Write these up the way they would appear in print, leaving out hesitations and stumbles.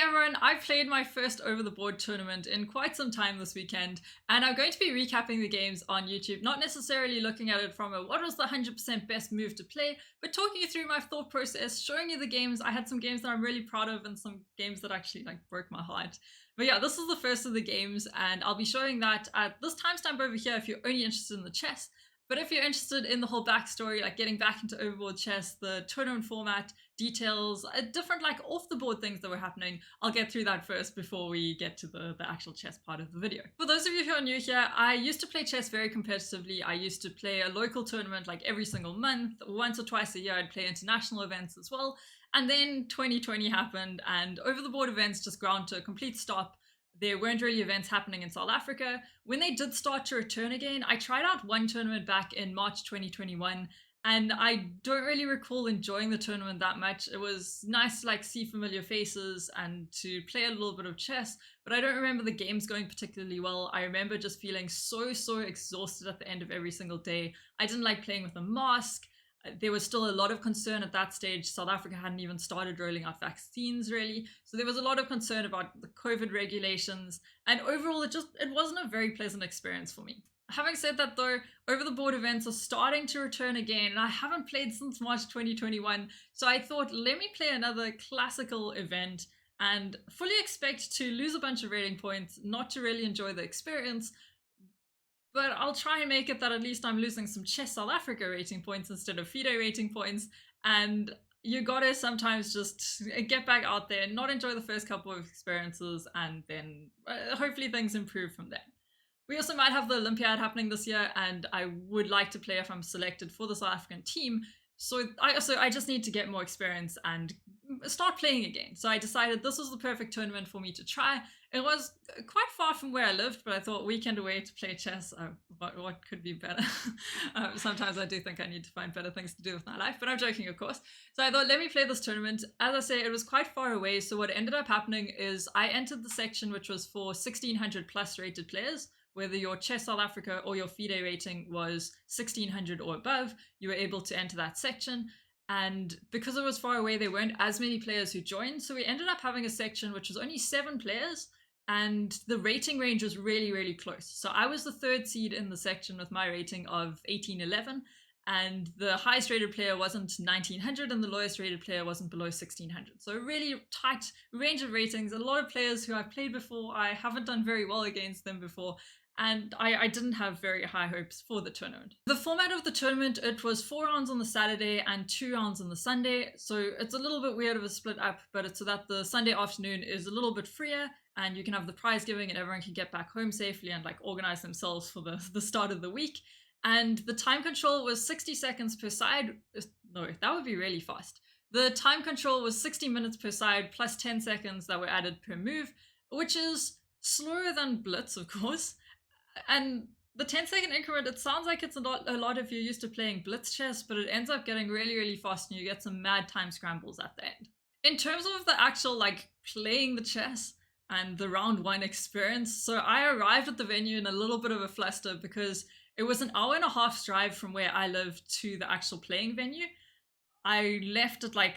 everyone, I played my first over the board tournament in quite some time this weekend, and I'm going to be recapping the games on YouTube, not necessarily looking at it from a what was the 100% best move to play, but talking you through my thought process, showing you the games. I had some games that I'm really proud of and some games that actually broke my heart. But yeah, this is the first of the games, and I'll be showing that at this timestamp over here if you're only interested in the chess. But if you're interested in the whole backstory, like getting back into overboard chess, the tournament format, details, different off the board things that were happening, I'll get through that first before we get to the actual chess part of the video. For those of you who are new here, I used to play chess very competitively. I used to play a local tournament like every single month. Once or twice a year I'd play international events as well. And then 2020 happened and over the board events just ground to a complete stop. There weren't really events happening in South Africa. When they did start to return again, I tried out one tournament back in March 2021, and I don't really recall enjoying the tournament that much. It was nice to see familiar faces and to play a little bit of chess, but I don't remember the games going particularly well. I remember just feeling so exhausted at the end of every single day. I didn't like playing with a mask. There was still a lot of concern at that stage. South Africa hadn't even started rolling out vaccines really. So there was a lot of concern about the COVID regulations. And overall, it wasn't a very pleasant experience for me. Having said that though, over the board events are starting to return again. And I haven't played since March 2021. So I thought, let me play another classical event and fully expect to lose a bunch of rating points, not to really enjoy the experience. But I'll try and make it that at least I'm losing some Chess South Africa rating points instead of FIDE rating points. And you gotta sometimes just get back out there, not enjoy the first couple of experiences, and then hopefully things improve from there. We also might have the Olympiad happening this year, and I would like to play if I'm selected for the South African team. So I just need to get more experience and start playing again. So I decided this was the perfect tournament for me to try. It was quite far from where I lived, but I thought weekend away to play chess, what could be better? Sometimes I do think I need to find better things to do with my life, but I'm joking, of course. So I thought, let me play this tournament. As I say, it was quite far away, so what ended up happening is I entered the section which was for 1600 plus rated players. Whether your Chess South Africa or your FIDE rating was 1600 or above, you were able to enter that section. And because it was far away, there weren't as many players who joined. So we ended up having a section which was only 7 players. And the rating range was really close. So I was the 3rd seed in the section with my rating of 1811. And the highest rated player wasn't 1900 and the lowest rated player wasn't below 1600. So a really tight range of ratings. A lot of players who I've played before, I haven't done very well against them before. And I didn't have very high hopes for the tournament. The format of the tournament, it was 4 rounds on the Saturday and 2 rounds on the Sunday. So it's a little bit weird of a split up, but it's so that the Sunday afternoon is a little bit freer and you can have the prize giving and everyone can get back home safely and organize themselves for the start of the week. And the time control was 60 seconds per side. No, that would be really fast. The time control was 60 minutes per side plus 10 seconds that were added per move, which is slower than Blitz, of course. And the 10-second increment, it sounds like it's a lot if you're used to playing blitz chess, but it ends up getting really fast and you get some mad time scrambles at the end. In terms of the actual playing the chess and the round 1 experience, so I arrived at the venue in a little bit of a fluster because it was an hour and a half drive from where I live to the actual playing venue. I left at I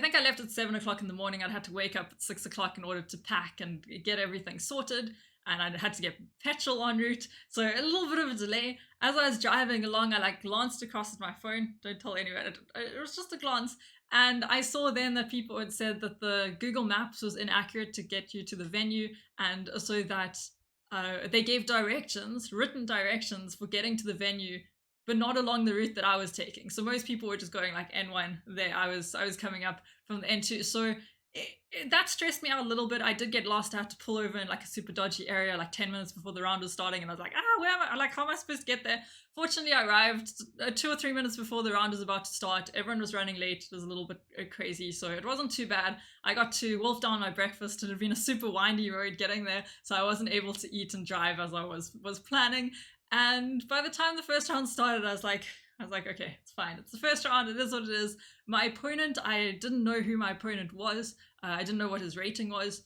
think I left at 7 o'clock in the morning. I'd had to wake up at 6 o'clock in order to pack and get everything sorted. And I had to get petrol en route, so a little bit of a delay. As I was driving along, I glanced across at my phone. Don't tell anyone, it was just a glance. And I saw then that people had said that the Google Maps was inaccurate to get you to the venue, and so that they gave directions, written directions for getting to the venue, but not along the route that I was taking. So most people were just going N1 there. I was coming up from the N2. So that stressed me out a little bit. I did get lost. I had to pull over in a super dodgy area 10 minutes before the round was starting, and I was where am I? How am I supposed to get there? Fortunately, I arrived 2 or 3 minutes before the round was about to start. Everyone was running late. It was a little bit crazy, so it wasn't too bad. I got to wolf down my breakfast. It had been a super windy road getting there, so I wasn't able to eat and drive as I was planning. And by the time the first round started, I was like, okay, it's fine. It's the first round. It is what it is. My opponent, I didn't know who my opponent was. I didn't know what his rating was.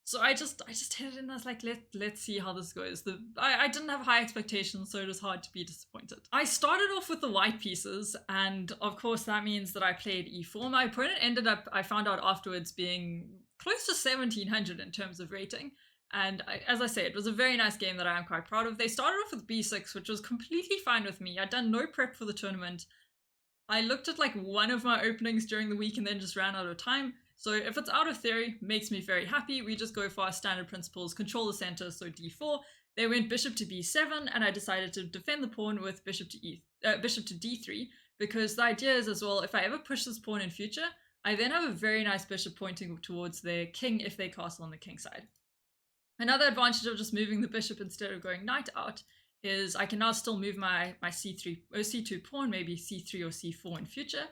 So I just hit it and I was like, let's see how this goes. I didn't have high expectations, so it was hard to be disappointed. I started off with the white pieces, and of course that means that I played e4. My opponent ended up, I found out afterwards, being close to 1700 in terms of rating. And as I say, it was a very nice game that I am quite proud of. They started off with b6, which was completely fine with me. I'd done no prep for the tournament. I looked at like one of my openings during the week and then just ran out of time. So if it's out of theory, makes me very happy. We just go for our standard principles, control the center, so d4. They went bishop to b7, and I decided to defend the pawn with bishop to d3, because the idea is as well, if I ever push this pawn in future, I then have a very nice bishop pointing towards their king if they castle on the king side. Another advantage of just moving the bishop instead of going knight out is I can now still move my c3 or c2 pawn, maybe c3 or c4 in future.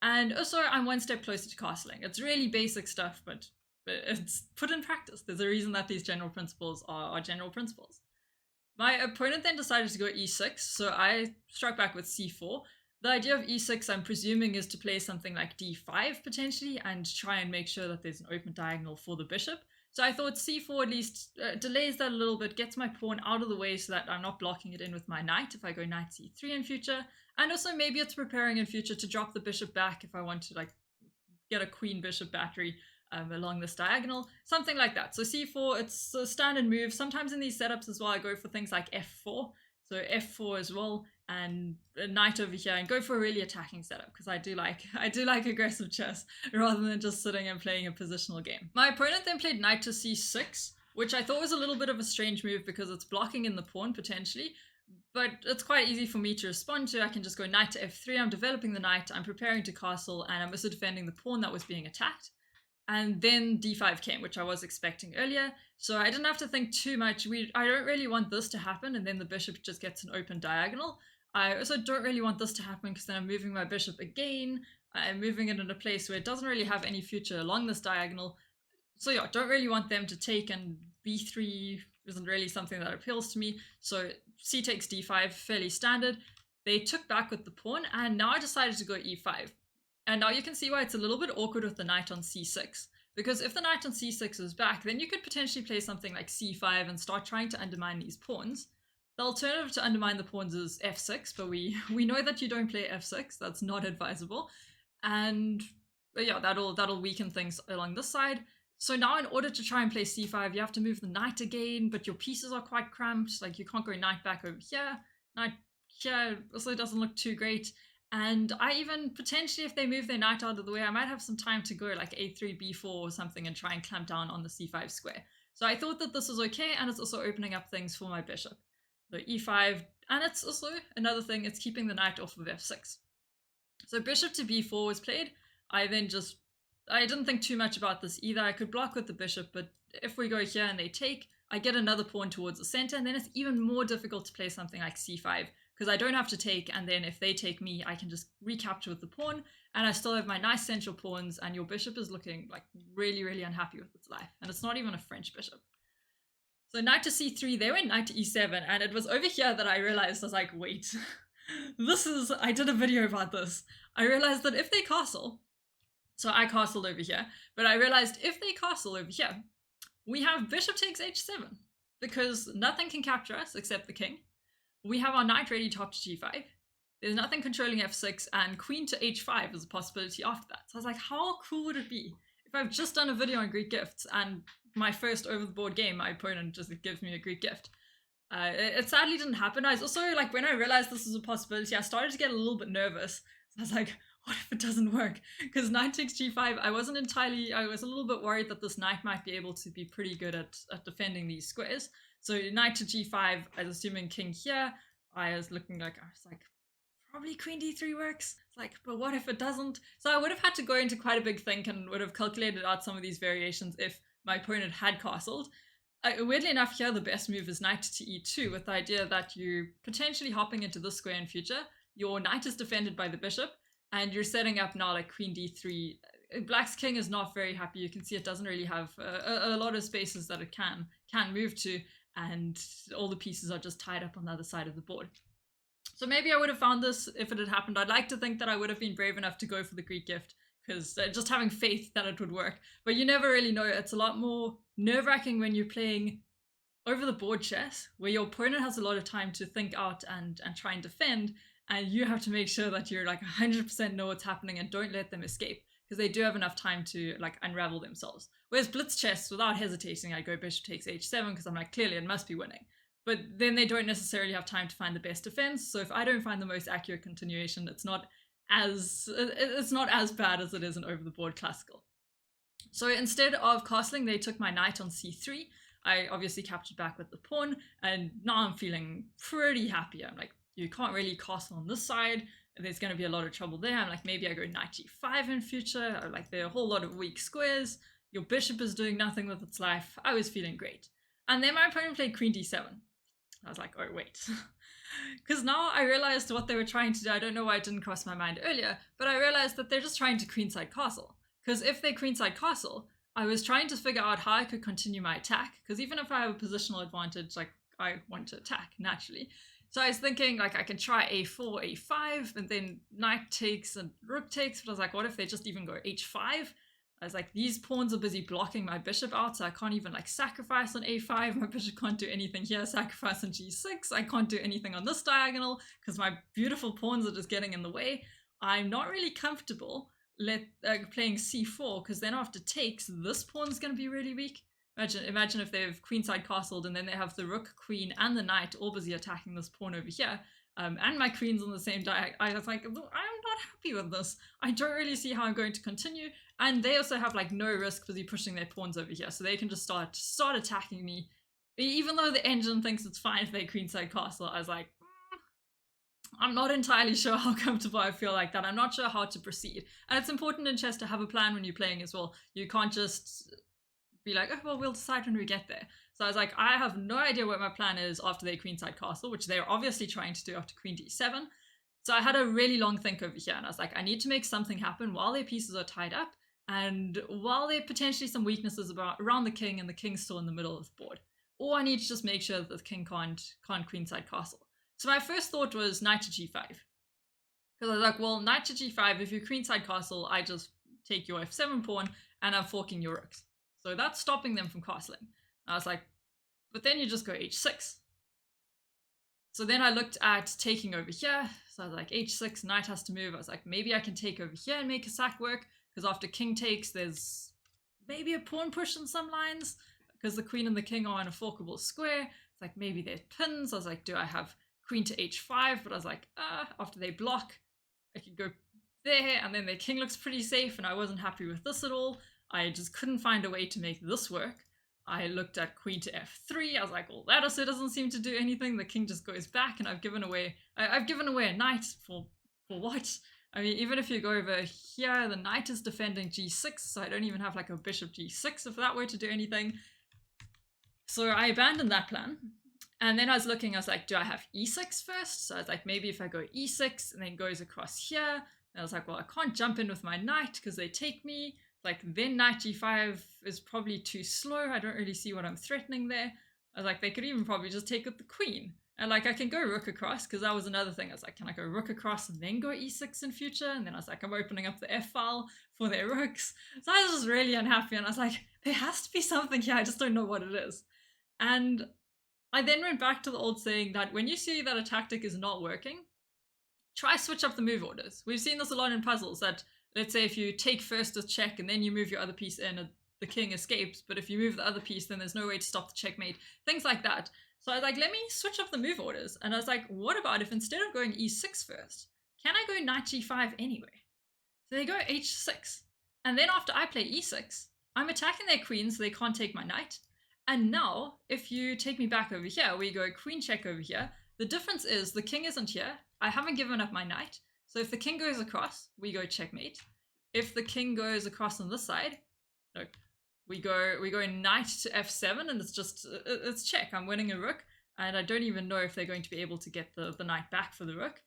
And also I'm one step closer to castling. It's really basic stuff, but it's put in practice. There's a reason that these general principles are general principles. My opponent then decided to go e6, so I struck back with c4. The idea of e6, I'm presuming, is to play something like d5 potentially and try and make sure that there's an open diagonal for the bishop. So I thought c4 at least delays that a little bit, gets my pawn out of the way so that I'm not blocking it in with my knight if I go knight c3 in future. And also maybe it's preparing in future to drop the bishop back if I want to like get a queen bishop battery along this diagonal, something like that. So c4, it's a standard move. Sometimes in these setups as well, I go for things like f4. So f4 as well, and a knight over here, and go for a really attacking setup, because I do like aggressive chess rather than just sitting and playing a positional game. My opponent then played knight to c6, which I thought was a little bit of a strange move because it's blocking in the pawn potentially, but it's quite easy for me to respond to. I can just go knight to f3, I'm developing the knight, I'm preparing to castle, and I'm also defending the pawn that was being attacked. And then d5 came, which I was expecting earlier, so I didn't have to think too much. I don't really want this to happen, and then the bishop just gets an open diagonal. I also don't really want this to happen, because then I'm moving my bishop again. I'm moving it in a place where it doesn't really have any future along this diagonal. So yeah, don't really want them to take, and b3 isn't really something that appeals to me. So c takes d5, fairly standard. They took back with the pawn, and now I decided to go e5. And now you can see why it's a little bit awkward with the knight on c6. Because if the knight on c6 is back, then you could potentially play something like c5 and start trying to undermine these pawns. The alternative to undermine the pawns is f6, but we know that you don't play f6. That's not advisable. And yeah, that'll weaken things along this side. So now in order to try and play c5, you have to move the knight again, but your pieces are quite cramped. Like you can't go knight back over here. Knight here also doesn't look too great. And I even, potentially, if they move their knight out of the way, I might have some time to go like a3, b4 or something and try and clamp down on the c5 square. So I thought that this was okay, and it's also opening up things for my bishop. So e5, and it's also, another thing, it's keeping the knight off of f6. So bishop to b4 was played. I didn't think too much about this either. I could block with the bishop, but if we go here and they take, I get another pawn towards the center, and then it's even more difficult to play something like c5. Because I don't have to take, and then if they take me, I can just recapture with the pawn, and I still have my nice central pawns, and your bishop is looking like really, really unhappy with its life. And it's not even a French bishop. So knight to c3, they went knight to e7, and it was over here that I realized, I was like, wait, I did a video about this. I realized that if they castle, so I castled over here, but I realized if they castle over here, we have bishop takes h7, because nothing can capture us except the king. We have our knight ready top to g5. There's nothing controlling f6, and queen to h5 is a possibility after that. So I was like, how cool would it be if I've just done a video on Greek gifts, and my first over-the-board game, my opponent just gives me a Greek gift. It sadly didn't happen. I was also like, when I realized this was a possibility, I started to get a little bit nervous. So I was like, what if it doesn't work? Because knight takes g5, I was a little bit worried that this knight might be able to be pretty good at defending these squares. So knight to g5, I was assuming king here. I was like, probably queen d3 works. It's like, but what if it doesn't? So I would have had to go into quite a big think and would have calculated out some of these variations if my opponent had castled. Weirdly enough, here the best move is knight to e2, with the idea that you're potentially hopping into this square in future. Your knight is defended by the bishop, and you're setting up now like queen d3. Black's king is not very happy. You can see it doesn't really have a lot of spaces that it can move to, and all the pieces are just tied up on the other side of the board. So maybe I would have found this if it had happened. I'd like to think that I would have been brave enough to go for the Greek gift, because just having faith that it would work. But you never really know. It's a lot more nerve-wracking when you're playing over the board chess, where your opponent has a lot of time to think out and try and defend, and you have to make sure that you're like 100% know what's happening and don't let them escape, because they do have enough time to like unravel themselves. Whereas blitz chess, without hesitating, I go bishop takes h7 because I'm like, clearly it must be winning. But then they don't necessarily have time to find the best defense. So if I don't find the most accurate continuation, it's not as bad as it is in over the board classical. So instead of castling, they took my knight on c3. I obviously captured back with the pawn, and now I'm feeling pretty happy. I'm like, you can't really castle on this side. There's going to be a lot of trouble there. I'm like, maybe I go knight g5 in future. Or like, there are a whole lot of weak squares. Your bishop is doing nothing with its life. I was feeling great. And then my opponent played queen d7. I was like, oh, wait. Because now I realized what they were trying to do. I don't know why it didn't cross my mind earlier, but I realized that they're just trying to queenside castle. Because if they queenside castle, I was trying to figure out how I could continue my attack. Because even if I have a positional advantage, like I want to attack naturally. So I was thinking, like, I can try a4, a5, and then knight takes and rook takes. But I was like, what if they just even go h5? I was like, these pawns are busy blocking my bishop out, so I can't even like sacrifice on a5. My bishop can't do anything here. Sacrifice on g6. I can't do anything on this diagonal because my beautiful pawns are just getting in the way. I'm not really comfortable playing c4, because then after takes, this pawn's going to be really weak. Imagine if they've queenside castled and then they have the rook, queen, and the knight all busy attacking this pawn over here. And my queen's on the same diagonal. I was like, I'm not happy with this. I don't really see how I'm going to continue. And they also have like no risk busy pushing their pawns over here, so they can just start attacking me. Even though the engine thinks it's fine if they queenside castle, I was like, I'm not entirely sure how comfortable I feel like that. I'm not sure how to proceed. And it's important in chess to have a plan when you're playing as well. You can't just be like, oh, well, we'll decide when we get there. So I was like, I have no idea what my plan is after they queenside castle, which they're obviously trying to do after queen d7. So I had a really long think over here, and I was like, I need to make something happen while their pieces are tied up, and while there are potentially some weaknesses around the king, and the king's still in the middle of the board. Or I need to just make sure that the king can't queenside castle. So my first thought was knight to g5. Because I was like, well, knight to g5, if you queenside castle, I just take your f7 pawn, and I'm forking your rooks. So that's stopping them from castling. I was like, but then you just go h6. So then I looked at taking over here. So I was like, h6, knight has to move. I was like, maybe I can take over here and make a sack work, because after king takes, there's maybe a pawn push in some lines, because the queen and the king are in a forkable square. It's like, maybe they're pins. I was like, do I have queen to h5? But I was like, after they block, I could go there, and then their king looks pretty safe, and I wasn't happy with this at all. I just couldn't find a way to make this work. I looked at queen to f3. I was like, well, that also doesn't seem to do anything. The king just goes back, and I've given away a knight for what? I mean, even if you go over here, the knight is defending g6, so I don't even have like a bishop g6 if that were to do anything. So I abandoned that plan. And then I was looking, I was like, do I have e6 first? So I was like, maybe if I go e6 and then goes across here. And I was like, well, I can't jump in with my knight because they take me. Like, then knight g5 is probably too slow. I don't really see what I'm threatening there. I was like, they could even probably just take with the queen. And like, I can go rook across, because that was another thing. I was like, can I go rook across and then go e6 in future? And then I was like, I'm opening up the f file for their rooks. So I was just really unhappy, and I was like, there has to be something here. I just don't know what it is. And I then went back to the old saying that when you see that a tactic is not working, try switch up the move orders. We've seen this a lot in puzzles, that let's say if you take first with check and then you move your other piece in, the king escapes, but if you move the other piece, then there's no way to stop the checkmate. Things like that. So I was like, let me switch up the move orders. And I was like, what about if instead of going e6 first, can I go knight g5 anyway? So they go h6. And then after I play e6, I'm attacking their queen so they can't take my knight. And now, if you take me back over here, we go queen check over here. The difference is the king isn't here. I haven't given up my knight. So if the king goes across, we go checkmate. If the king goes across on this side, no, we go knight to f7, and it's check. I'm winning a rook, and I don't even know if they're going to be able to get the knight back for the rook.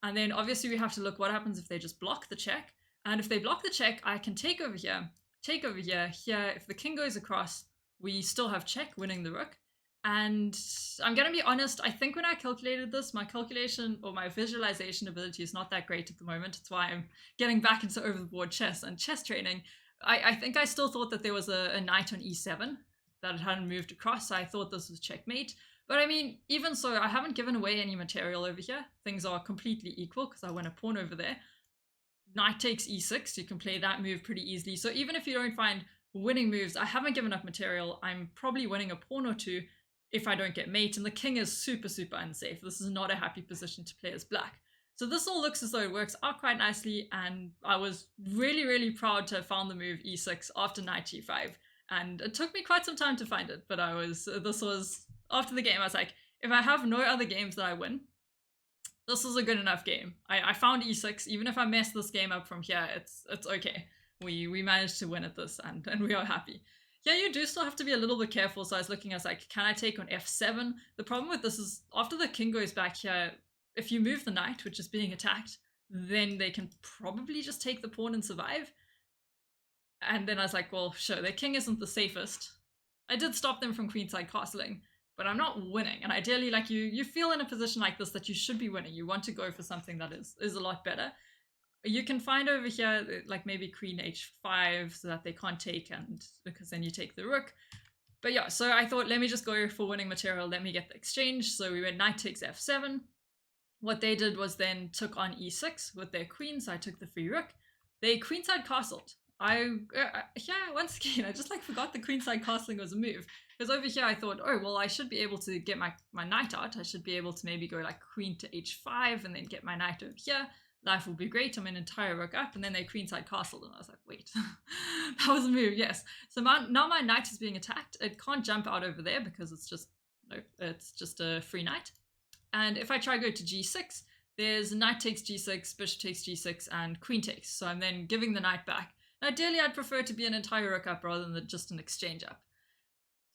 And then obviously we have to look what happens if they just block the check. And if they block the check, I can take over here. Here. If the king goes across, we still have check, winning the rook. And I'm going to be honest, I think when I calculated this, my calculation or my visualization ability is not that great at the moment. It's why I'm getting back into over the board chess and chess training. I think I still thought that there was a knight on e7, that it hadn't moved across. So I thought this was checkmate. But I mean, even so, I haven't given away any material over here. Things are completely equal because I won a pawn over there. Knight takes e6. You can play that move pretty easily. So even if you don't find winning moves, I haven't given up material. I'm probably winning a pawn or two if I don't get mate. And the king is super, super unsafe. This is not a happy position to play as black. So this all looks as though it works out quite nicely. And I was really, really proud to have found the move e6 after knight g5. And it took me quite some time to find it. But this was, after the game, I was like, if I have no other games that I win, this is a good enough game. I found e6. Even if I mess this game up from here, it's okay. We managed to win at this, and we are happy. Yeah, you do still have to be a little bit careful. So I was looking, I was like, can I take on f7? The problem with this is after the king goes back here, if you move the knight, which is being attacked, then they can probably just take the pawn and survive. And then I was like, well, sure, their king isn't the safest. I did stop them from queenside castling, but I'm not winning. And ideally, like you feel in a position like this that you should be winning. You want to go for something that is a lot better. You can find over here, like maybe queen h5 so that they can't take, and because then you take the rook. But yeah, so I thought, let me just go for winning material. Let me get the exchange. So we went knight takes f7. What they did was then took on e6 with their queen. So I took the free rook. They queenside castled. Yeah, once again, I just like forgot the queenside castling was a move. Because over here I thought, oh, well, I should be able to get my knight out. I should be able to maybe go like queen to h5 and then get my knight over here. Life will be great. I'm an entire rook up. And then they queenside castled. And I was like, wait, that was a move, yes. So now my knight is being attacked. It can't jump out over there because it's just a free knight. And if I try to go to g6, there's knight takes g6, bishop takes g6, and queen takes. So I'm then giving the knight back. Ideally, I'd prefer to be an entire rook up rather than just an exchange up.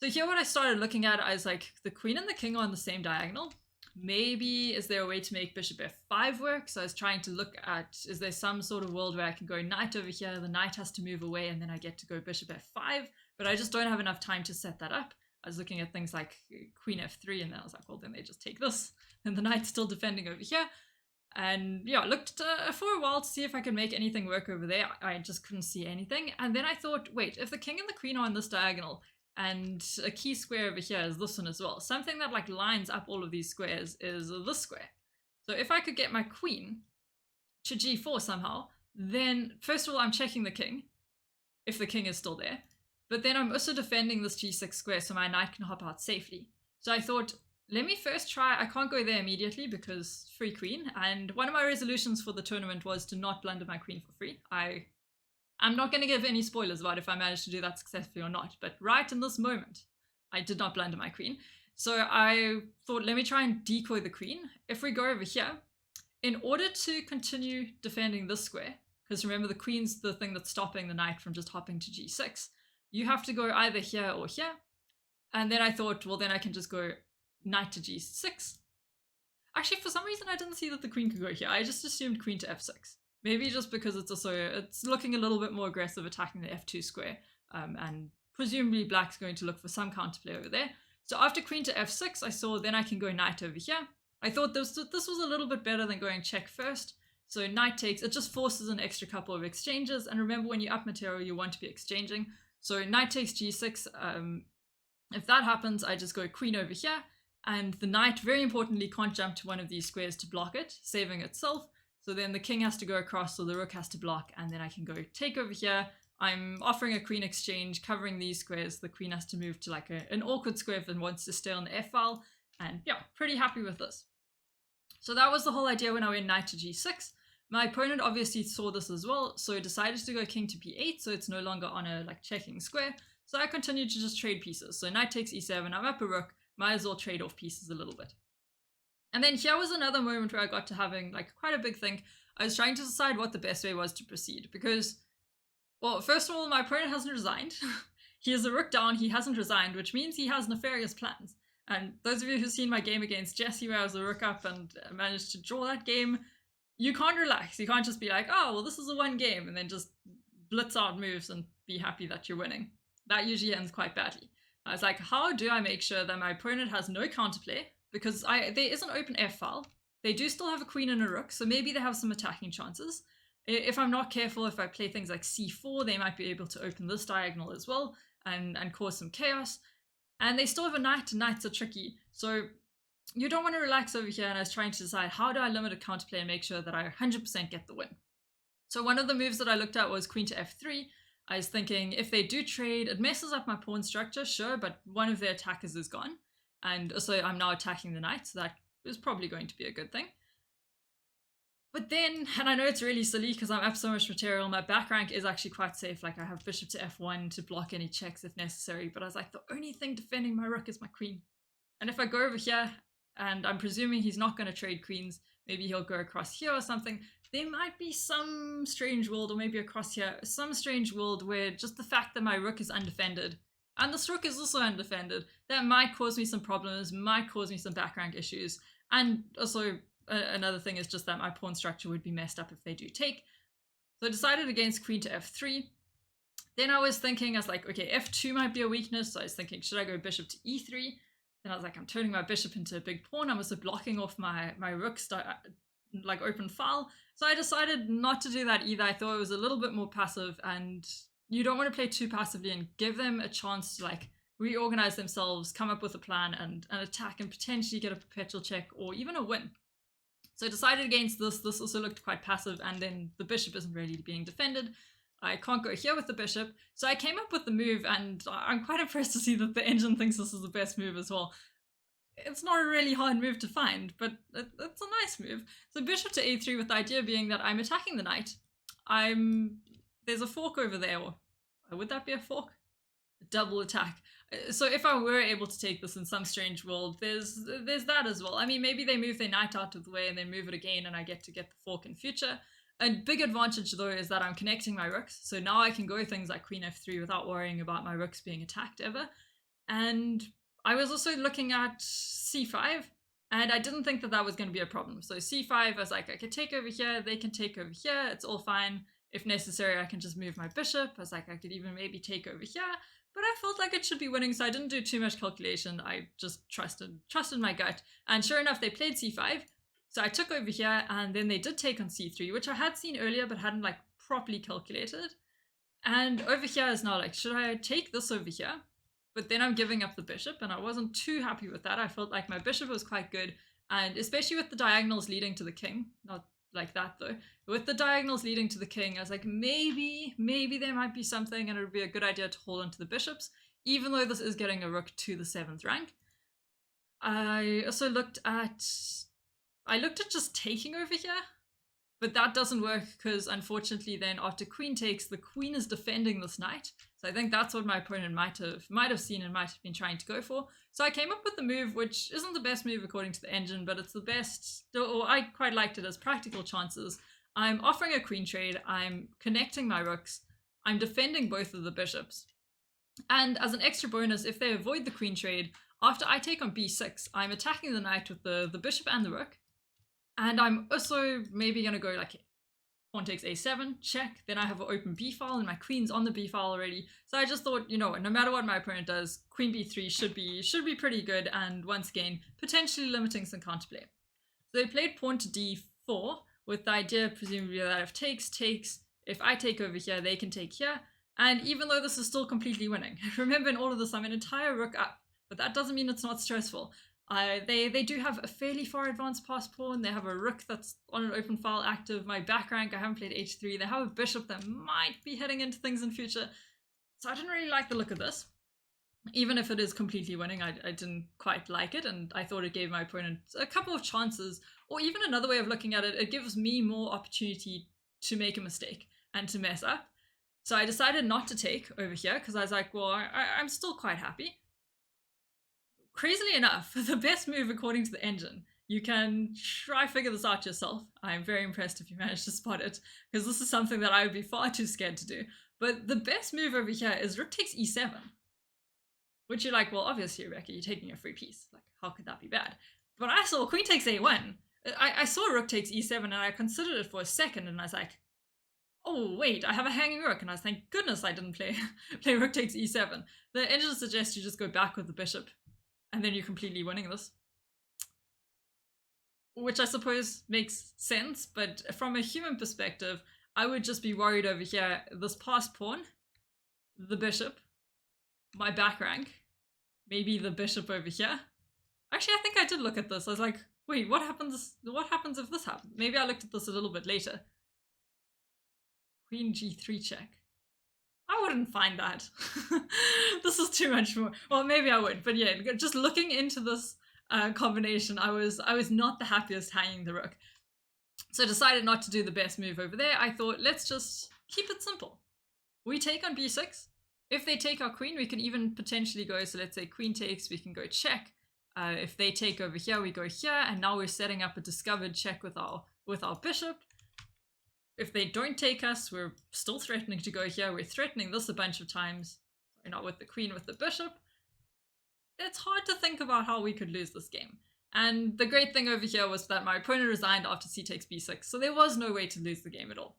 So here what I started looking at, I was like, the queen and the king are on the same diagonal. Maybe is there a way to make bishop f5 work? So I was trying to look at, is there some sort of world where I can go knight over here, the knight has to move away, and then I get to go bishop f5, but I just don't have enough time to set that up. I was looking at things like queen f3, and then I was like, well, then they just take this. And the knight's still defending over here. And yeah, I looked for a while to see if I could make anything work over there. I just couldn't see anything. And then I thought, wait, if the king and the queen are on this diagonal, and a key square over here is this one as well, something that like lines up all of these squares is this square. So if I could get my queen to g4 somehow, then first of all, I'm checking the king, if the king is still there. But then I'm also defending this g6 square so my knight can hop out safely. So I thought, let me first try, I can't go there immediately because free queen, and one of my resolutions for the tournament was to not blunder my queen for free. I'm not going to give any spoilers about if I managed to do that successfully or not, but right in this moment, I did not blunder my queen. So I thought, let me try and decoy the queen. If we go over here, in order to continue defending this square, because remember the queen's the thing that's stopping the knight from just hopping to g6, you have to go either here or here. And then I thought, well, then I can just go knight to g6. Actually, for some reason, I didn't see that the queen could go here. I just assumed queen to f6. Maybe just because it's looking a little bit more aggressive attacking the f2 square. And presumably black's going to look for some counterplay over there. So after queen to f6, I saw then I can go knight over here. I thought this was a little bit better than going check first. So knight takes, it just forces an extra couple of exchanges. And remember, when you up material, you want to be exchanging. So knight takes g6. If that happens, I just go queen over here. And the knight, very importantly, can't jump to one of these squares to block it, saving itself. So then the king has to go across, so the rook has to block, and then I can go take over here. I'm offering a queen exchange, covering these squares. The queen has to move to like an awkward square if it wants to stay on the f-file. And yeah, pretty happy with this. So that was the whole idea when I went knight to g6. My opponent obviously saw this as well, so decided to go king to b8, so it's no longer on a like checking square. So I continued to just trade pieces. So knight takes e7, I'm up a rook, might as well trade off pieces a little bit. And then here was another moment where I got to having like quite a big think. I was trying to decide what the best way was to proceed because, well, first of all, my opponent hasn't resigned. He has a rook down, he hasn't resigned, which means he has nefarious plans. And those of you who've seen my game against Jesse where I was a rook up and managed to draw that game, you can't relax. You can't just be like, oh, well, this is a one game, and then just blitz out moves and be happy that you're winning. That usually ends quite badly. I was like, how do I make sure that my opponent has no counterplay? Because there is an open f file. They do still have a queen and a rook, so maybe they have some attacking chances. If I'm not careful, if I play things like c4, they might be able to open this diagonal as well and cause some chaos. And they still have a knight, and knights are tricky. So you don't want to relax over here, and I was trying to decide how do I limit a counterplay and make sure that I 100% get the win. So one of the moves that I looked at was queen to f3. I was thinking if they do trade, it messes up my pawn structure, sure, but one of their attackers is gone. And also I'm now attacking the knight, so that is probably going to be a good thing. But then, and I know it's really silly because I'm up so much material, my back rank is actually quite safe. Like I have bishop to f1 to block any checks if necessary, but I was like, the only thing defending my rook is my queen. And if I go over here, and I'm presuming he's not going to trade queens, maybe he'll go across here or something, there might be some strange world, or maybe across here, some strange world where just the fact that my rook is undefended, and this rook is also undefended, that might cause me some problems, might cause me some back rank issues, and also another thing is just that my pawn structure would be messed up if they do take. So I decided against queen to f3. Then I was thinking, I was like, okay, f2 might be a weakness, so I was thinking, should I go bishop to e3? Then I was like, I'm turning my bishop into a big pawn, I'm also blocking off my rook's like open file. So I decided not to do that either. I thought it was a little bit more passive, and you don't want to play too passively and give them a chance to like reorganize themselves, come up with a plan and attack and potentially get a perpetual check or even a win. So I decided against this. This also looked quite passive, and then the bishop isn't really being defended. I can't go here with the bishop. So I came up with the move, and I'm quite impressed to see that the engine thinks this is the best move as well. It's not a really hard move to find, but it's a nice move. So bishop to a3, with the idea being that I'm attacking the knight. There's a fork over there, or would that be a fork? A double attack. So if I were able to take this in some strange world, there's that as well. I mean, maybe they move their knight out of the way and then move it again, and I get to get the fork in future. A big advantage though is that I'm connecting my rooks, so now I can go things like queen f3 without worrying about my rooks being attacked ever. And I was also looking at c5, and I didn't think that that was going to be a problem. So c5, I was like, I could take over here, they can take over here, it's all fine. If necessary, I can just move my bishop. I was like, I could even maybe take over here, but I felt like it should be winning, so I didn't do too much calculation. I just trusted my gut. And sure enough, they played c5. So I took over here, and then they did take on c3, which I had seen earlier but hadn't like properly calculated. And over here is now like, should I take this over here? But then I'm giving up the bishop, and I wasn't too happy with that. I felt like my bishop was quite good, and especially with the diagonals leading to the king, not like that though, with the diagonals leading to the king, I was like, maybe there might be something, and it would be a good idea to hold onto the bishops, even though this is getting a rook to the 7th rank. I also looked at just taking over here, but that doesn't work because unfortunately then after queen takes, the queen is defending this knight. So I think that's what my opponent might have seen and might have been trying to go for. So I came up with the move, which isn't the best move according to the engine, but it's the best, or I quite liked it as practical chances. I'm offering a queen trade, I'm connecting my rooks, I'm defending both of the bishops. And as an extra bonus, if they avoid the queen trade, after I take on b6, I'm attacking the knight with the bishop and the rook. And I'm also maybe going to go like pawn takes a7, check, then I have an open b file and my queen's on the b file already. So I just thought, you know, no matter what my opponent does, queen b3 should be pretty good, and once again, potentially limiting some counterplay. So they played pawn to d4 with the idea presumably that if takes, if I take over here, they can take here. And even though this is still completely winning, remember in all of this I'm an entire rook up, but that doesn't mean it's not stressful. They do have a fairly far advanced pass pawn. They have a rook that's on an open file active. My back rank, I haven't played h3. They have a bishop that might be heading into things in future. So I didn't really like the look of this. Even if it is completely winning, I didn't quite like it, and I thought it gave my opponent a couple of chances. Or even another way of looking at it, it gives me more opportunity to make a mistake and to mess up. So I decided not to take over here because I was like, well, I'm still quite happy. Crazily enough, the best move according to the engine, you can try figure this out yourself. I'm very impressed if you manage to spot it, because this is something that I would be far too scared to do. But the best move over here is rook takes e7. Which you're like, well, obviously, Rebecca, you're taking a free piece. Like, how could that be bad? But I saw queen takes a1. I saw rook takes e7, and I considered it for a second, and I was like, oh wait, I have a hanging rook, and I was thank goodness I didn't play play rook takes e7. The engine suggests you just go back with the bishop, and then you're completely winning this. Which I suppose makes sense, but from a human perspective, I would just be worried over here, this passed pawn, the bishop, my back rank, maybe the bishop over here. Actually, I think I did look at this. I was like, wait, what happens if this happens? Maybe I looked at this a little bit later. Queen g3 check. I wouldn't find that. This is too much more. Well, maybe I would, but yeah, just looking into this combination, I was not the happiest hanging the rook. So I decided not to do the best move over there. I thought, let's just keep it simple. We take on b6. If they take our queen, we can even potentially go, so let's say queen takes, we can go check. If they take over here, we go here, and now we're setting up a discovered check with our bishop. If they don't take us, we're still threatening to go here. We're threatening this a bunch of times. Sorry, not with the queen, with the bishop. It's hard to think about how we could lose this game. And the great thing over here was that my opponent resigned after c takes b6, so there was no way to lose the game at all.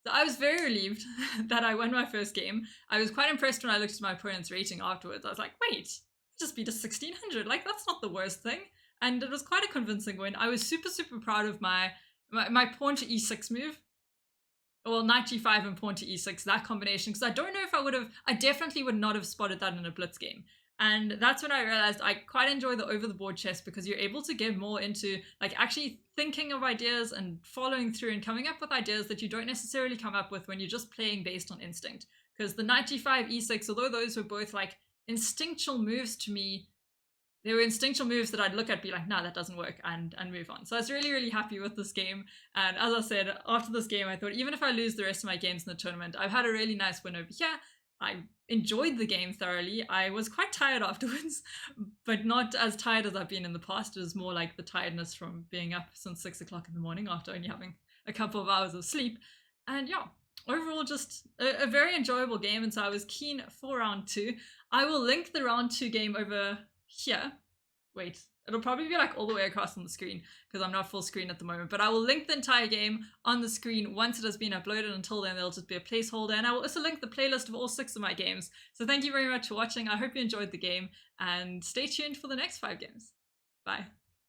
So I was very relieved that I won my first game. I was quite impressed when I looked at my opponent's rating afterwards. I was like, wait, I just beat a 1600. Like, that's not the worst thing. And it was quite a convincing win. I was super, super proud of my pawn to e6 move. Well, knight g5 and pawn to e6, that combination, because I don't know if I definitely would not have spotted that in a blitz game. And that's when I realized I quite enjoy the over-the-board chess, because you're able to get more into like actually thinking of ideas and following through and coming up with ideas that you don't necessarily come up with when you're just playing based on instinct. Because the knight g5, e6, although those were both like instinctual moves to me, they were instinctual moves that I'd look at, be like, nah, that doesn't work, and move on. So I was really, really happy with this game. And as I said, after this game, I thought, even if I lose the rest of my games in the tournament, I've had a really nice win over here. I enjoyed the game thoroughly. I was quite tired afterwards, but not as tired as I've been in the past. It was more like the tiredness from being up since 6 o'clock in the morning after only having a couple of hours of sleep. And yeah, overall just a very enjoyable game. And so I was keen for round 2. I will link the round 2 game over here. Wait, it'll probably be like all the way across on the screen because I'm not full screen at the moment, but I will link the entire game on the screen once it has been uploaded. Until then, there'll just be a placeholder, and I will also link the playlist of all 6 of my games. So thank you very much for watching. I hope you enjoyed the game, and stay tuned for the next 5 games. Bye.